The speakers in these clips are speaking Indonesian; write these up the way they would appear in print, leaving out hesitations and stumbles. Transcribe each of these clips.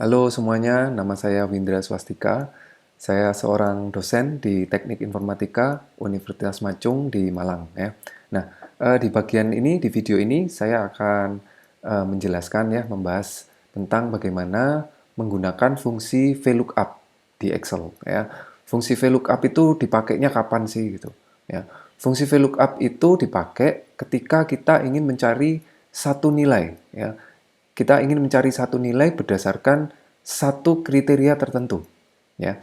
Halo semuanya, nama saya Windra Swastika. Saya seorang dosen di Teknik Informatika Universitas Macung di Malang. Ya. Nah, di bagian ini, di video ini, saya akan menjelaskan ya, membahas tentang bagaimana menggunakan fungsi VLOOKUP di Excel. Ya. Fungsi VLOOKUP itu dipakainya kapan sih gitu? Ya. Fungsi VLOOKUP itu dipakai ketika kita ingin mencari satu nilai. Ya, kita ingin mencari satu nilai berdasarkan satu kriteria tertentu. Ya,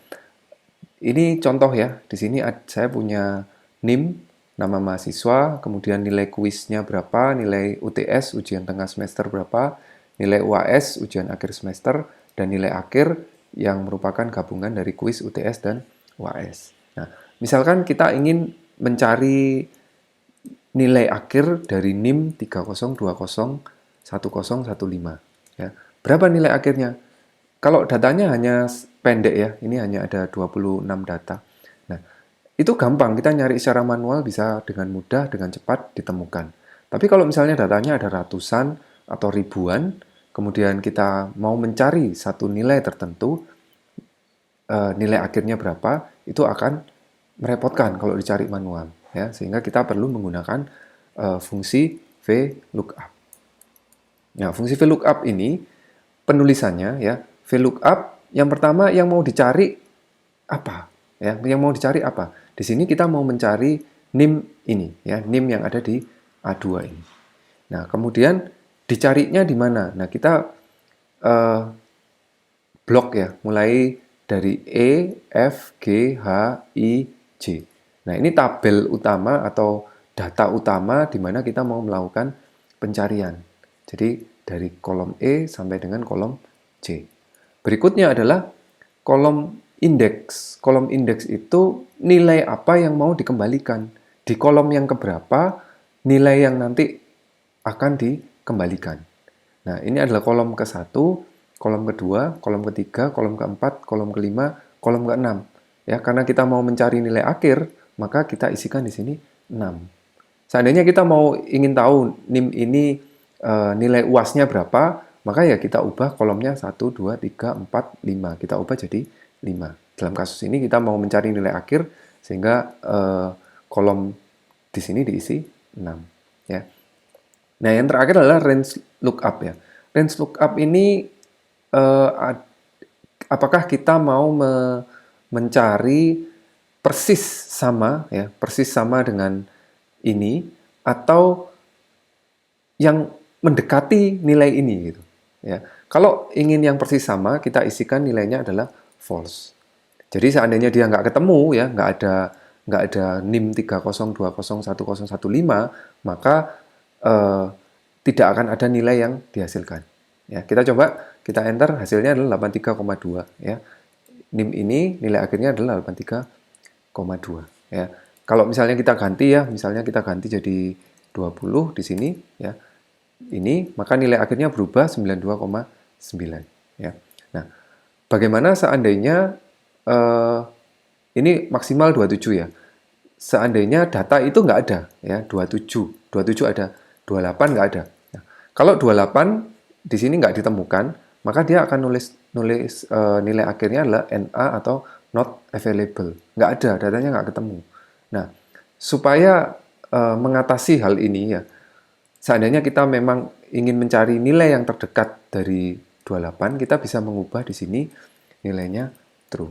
ini contoh ya. Di sini saya punya NIM, nama mahasiswa, kemudian nilai kuisnya berapa, nilai UTS ujian tengah semester berapa, nilai UAS ujian akhir semester, dan nilai akhir yang merupakan gabungan dari kuis UTS dan UAS. Nah, misalkan kita ingin mencari nilai akhir dari NIM 30201015. Ya. Berapa nilai akhirnya? Kalau datanya hanya pendek ya, ini hanya ada 26 data. Nah, itu gampang, kita nyari secara manual bisa dengan mudah, dengan cepat ditemukan. Tapi kalau misalnya datanya ada ratusan atau ribuan, kemudian kita mau mencari satu nilai tertentu, nilai akhirnya berapa, itu akan merepotkan kalau dicari manual. Ya, sehingga kita perlu menggunakan fungsi VLOOKUP. Nah, fungsi VLOOKUP ini penulisannya ya, VLOOKUP yang pertama yang mau dicari apa? Ya, yang mau dicari apa? Di sini kita mau mencari NIM ini ya, NIM yang ada di A2 ini. Nah, kemudian dicarinya di mana? Nah, kita uh, blok ya, mulai dari E, F, G, H, I, J. Nah, ini tabel utama atau data utama di mana kita mau melakukan pencarian. Jadi, dari kolom E sampai dengan kolom J. Berikutnya adalah kolom indeks. Kolom indeks itu nilai apa yang mau dikembalikan. Di kolom yang keberapa, nilai yang nanti akan dikembalikan. Nah, ini adalah kolom ke-1, kolom kedua, kolom ketiga, kolom keempat, kolom kelima, kolom keenam. Ya, karena kita mau mencari nilai akhir, maka kita isikan di sini 6. Seandainya kita mau ingin tahu NIM ini nilai UAS-nya berapa, maka ya kita ubah kolomnya 1, 2, 3, 4, 5. Kita ubah jadi 5. Dalam kasus ini kita mau mencari nilai akhir, sehingga kolom di sini diisi 6. Ya. Nah, yang terakhir adalah range lookup ya. Range lookup ini apakah kita mau mencari persis sama ya, persis sama dengan ini atau yang mendekati nilai ini gitu. Ya. Kalau ingin yang persis sama, kita isikan nilainya adalah false. Jadi seandainya dia nggak ketemu ya, nggak ada NIM 30201015, maka tidak akan ada nilai yang dihasilkan. Ya, kita coba, kita enter, hasilnya adalah 83,2 ya. NIM ini nilai akhirnya adalah 83,2 ya. Kalau misalnya kita ganti ya, misalnya kita ganti jadi 20 di sini ya. Ini maka nilai akhirnya berubah 92,9 ya. Nah, bagaimana seandainya ini maksimal 27 ya. Seandainya data itu nggak ada ya, 27 ada, 28 nggak ada. Nah, kalau 28 di sini nggak ditemukan, maka dia akan nulis nilai akhirnya adalah NA atau not available. Nggak ada, datanya nggak ketemu. Nah, supaya mengatasi hal ini ya, seandainya kita memang ingin mencari nilai yang terdekat dari 28, kita bisa mengubah di sini nilainya true.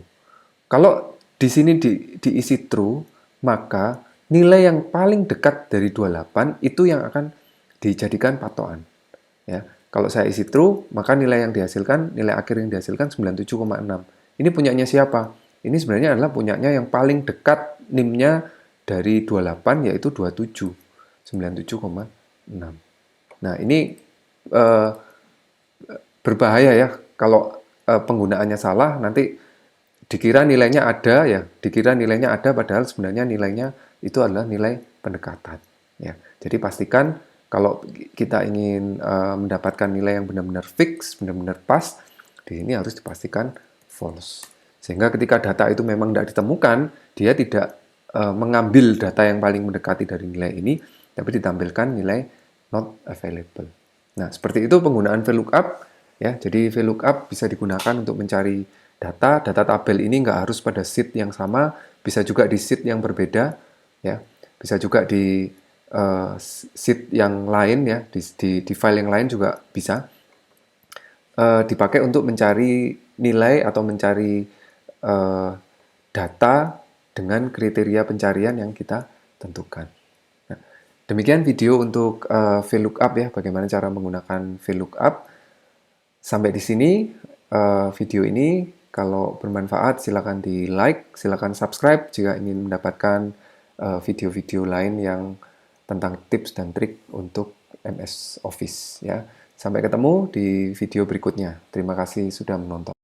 Kalau di sini diisi true, maka nilai yang paling dekat dari 28 itu yang akan dijadikan patokan. Ya. Kalau saya isi true, maka nilai yang dihasilkan, nilai akhir yang dihasilkan 97,6. Ini punyanya siapa? Ini sebenarnya adalah punyanya yang paling dekat NIM-nya dari 28, yaitu 27, 97,6. Nah, ini berbahaya ya, kalau penggunaannya salah, nanti dikira nilainya ada ya, dikira nilainya ada padahal sebenarnya nilainya itu adalah nilai pendekatan ya. Jadi pastikan kalau kita ingin mendapatkan nilai yang benar-benar fix, benar-benar pas, di sini harus dipastikan false. Sehingga ketika data itu memang tidak ditemukan, dia tidak mengambil data yang paling mendekati dari nilai ini, tapi ditampilkan nilai not available. Nah, seperti itu penggunaan VLOOKUP. ya. Jadi VLOOKUP bisa digunakan untuk mencari data. Data tabel ini nggak harus pada sheet yang sama, bisa juga di sheet yang berbeda, ya. Bisa juga di sheet yang lain, ya, di file yang lain juga bisa. Dipakai untuk mencari nilai atau mencari data dengan kriteria pencarian yang kita tentukan. Nah, demikian video untuk VLOOKUP, ya, bagaimana cara menggunakan VLOOKUP. Sampai di sini video ini. Kalau bermanfaat silakan di like, silakan subscribe jika ingin mendapatkan video-video lain yang tentang tips dan trik untuk MS Office, ya. Sampai ketemu di video berikutnya. Terima kasih sudah menonton.